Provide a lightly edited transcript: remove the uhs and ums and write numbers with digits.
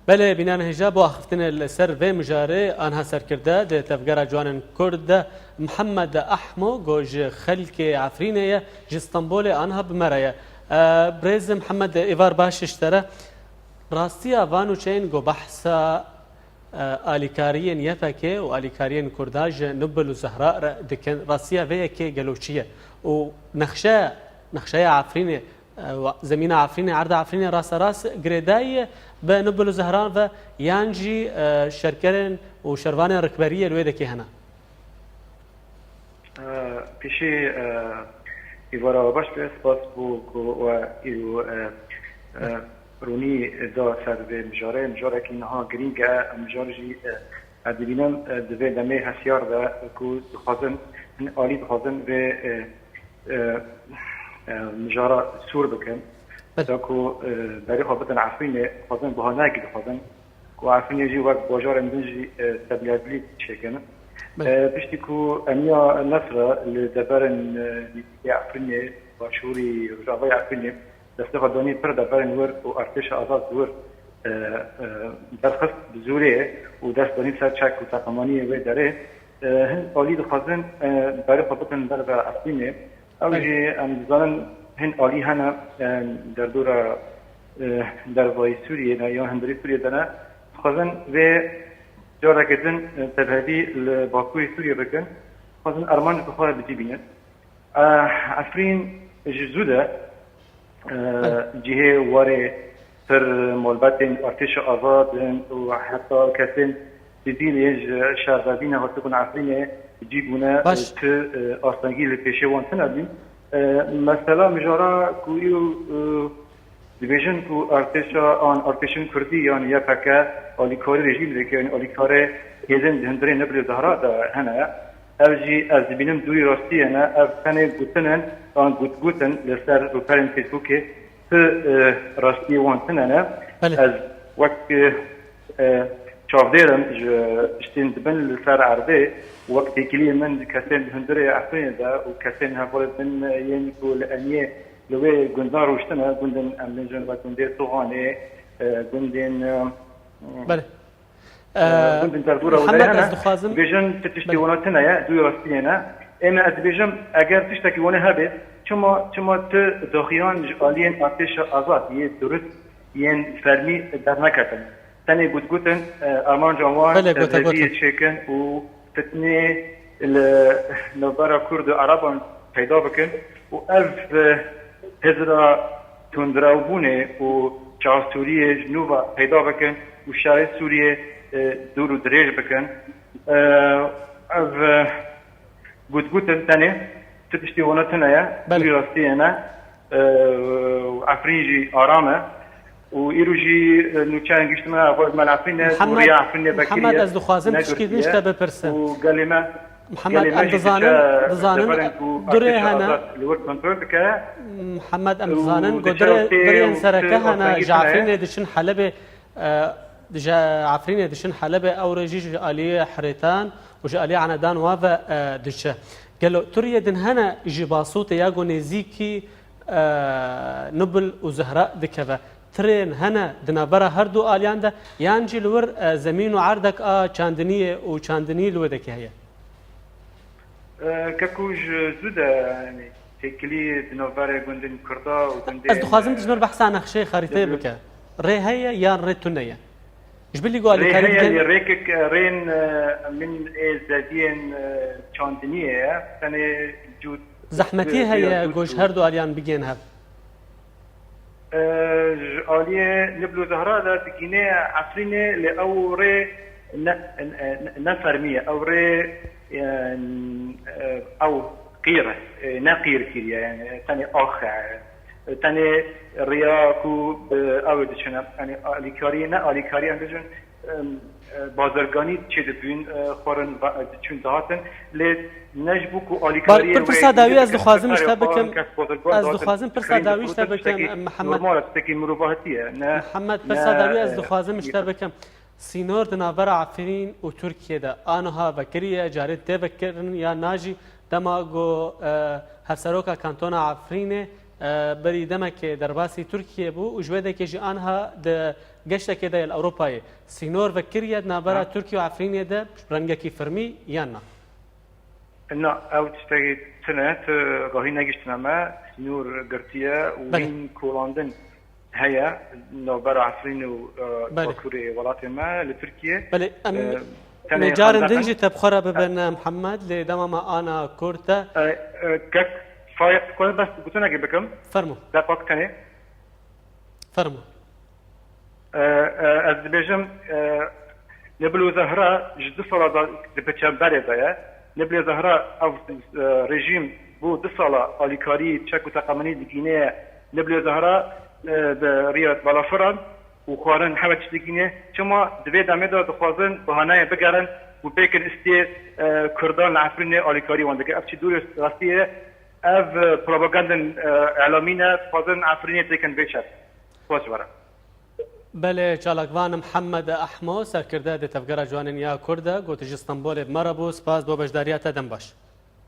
بله بینان هجاب و اخفتن السر و مجاره آنها سر کرده ده تفجر جوان کرد محمد احمو گوج خلک عفرینه جستانبول آنها بمرایه برز محمد ایوار باش اشتره راستی آوانو چین گو بحثا آلیکارین یفکه و آلیکارین کرداج نبل و زهراء دکن راستیا ویه که گلوچیه و نخشه عفرینه زمین عفرینه عرض عفرینه راس گردای به نبل و زهران و یانجی شرکرین و شروان رکبریه لوی دکی هنه پیشی ایوارا باش به اسپاس و ایرو رونی دا سر به مجاره که اینها گرینگه مجاره جی ادبینم دوی دمه هسیار دا که بخوازن آلی بخوازن به مجاره سور بکن تا که برای خوابتن عفرینه بخوازن بهانه که بخوازن که عفرینه جی وقت باجار امدن جی تبلیغلی چکنه پشتی که امیا نصر لدبرن نیتی عفرینه و شوری رجاوی عفرینه دسته خدانی پر دبرن ور و ارتش آزاد ور درخست بزوره و دست دانیم سر چک و تقمانی وی داره هن آلی دخوازن برای خوابتن در عفرینه اوجی امزانن هن آلی هنه در دور در وای سوریه یا هندری سوریه دانه خوازن و جارا کردن تبهدی لباکوی سوریه بکن خوازن ارمان بخواه بجی بینن عفرین جزوده جهه واره پر مولبتن ارتش آزاد و حتی کسین دیدین یج شهردین هاتکون عفرینه جیبونه که آستانگی لپیشه وانتن ادیم مثلا مجارا کویو دیویژن کو ارتشن کردی یعنی یا پکه آلیکاری رژیم دیگه یعنی آلیکاره هیزن هندری نبرد دهرا دا هنه اوجی از بینم دوی راستی هنه او تنه گوتنن آن گوتن لسر رو پرین فیسبوکه که راستی وانتن هنه از وقت چافدیرم اشتین دبن لسر عرضه وقتی کلی من کسین هندری عفرین دا و کسین هفولت من یعنی که لعنیه لوی گندان روشتنه گندن امنجان و گنده توغانه گندن بله گندن تردورا و دهنه بیجن تشتیواناتنه یا دوی راستینه اما از بیجم اگر تشتیوانه هبید چما داخیان جالین آتش آزاد یه درست یه فرمی در نکتن تنه گوتن آرمان جوان تزدیه چکن و فتنه نوبارا کرد و عربان پیدا بکن و اف هزرا تندراوبونه و چهار سوریه جنوبا پیدا بکن و شهر سوریه دور و دریج بکن اف گوتن تنه تشتیواناتنه یا دوی راستی نه عفرینجی آرامه و ایروجی نوچان گشتمه اول ملعفینه دوری عفرینه بکریه محمد از دخوازم تشکیل نشته بپرسه و قلیمه محمد ام دزانن دوری هنه محمد ام دزانن دوری انسرکه هنه جعفرین دشن حلبه عفرین دشن حلبه او رجیج آلیه حریتان و جآلیه عندان وافا دشه قالوا تريد هنا جباسوت ياغو نزيكي نبل وزهراء دكبه ترين هنا دنابرا هردو آليان ده يانجي لور زمين وعردك چاندنية وچاندنية لودك هي كاكوج زودا يعني تكلي دنابرا گندن كردا وگندن از دخوازم تجمر بحثا نخشي خريطة بك ري هي يان ري تنية ايش باللي قال لك هي ريكك رين من زادين چاندنية ثاني جود زحمتي هي گوش هردو آليان بگين هب آلیه نبلو زهرا دا تکینه عفرینه لأوره نفرمیه أوره أو قيرة نقير كيريا يعني تاني آخر تاني رياكو أو دشنا يعني آلیکاری هم بجن بازرگانی چه دبین خورن چون دهاتن لی نجبو کو آلیکاری پر صداوی از دخوازم اشته بکم از دخوازم پر صداوی اشته بکم محمد محمد پر صداوی از دخوازم اشته بکم سینور دنابر عفرین و ترکیه ده آنها بکریه جارد ده بکرن یا ناجی دما گو هفسروکا کانتونا عفرینه بری دمک درباسی ترکیه بو و جوه که جی آنها ده گشت که ده اروپایی سینور و کریه نابرا ترکیه و عفرینه ده رنگه کی فرمی یا نه؟ نه او تشتغل سنة راهي نجشتنا ما سنور قرتية وين كولاندن هيا نوبر عفرين وكوري ولات ما لتركيا بله نجار دنجي تبخرة ببنا محمد لدما ما أنا كورتا كك فايق كل بس قلت لنا بكم فرمو لا باك تاني فرمو أزبيجم نبلو زهرة جد صلاة دبتشام بارده نبلي زهراء او رژیم بو 2 سالا آلیکاری چک و تقامنی دگینه نبلي زهراء ریاد بالافران و خوارن حوچ دگینه چما دوی دامه دا دخوازن بهانه بگرن و بیکن استی کردان عفرین آلیکاری وانده اف چی دور راستیه اف پروپاگاندن اعلامینه خوازن عفرینه تیکن بیشد خوش برا بله چالکوان محمد احمو سرکرده ده تفگره جوانین یا کرده گوتی جستنبول مربو سپاس بو بجداریات دم باش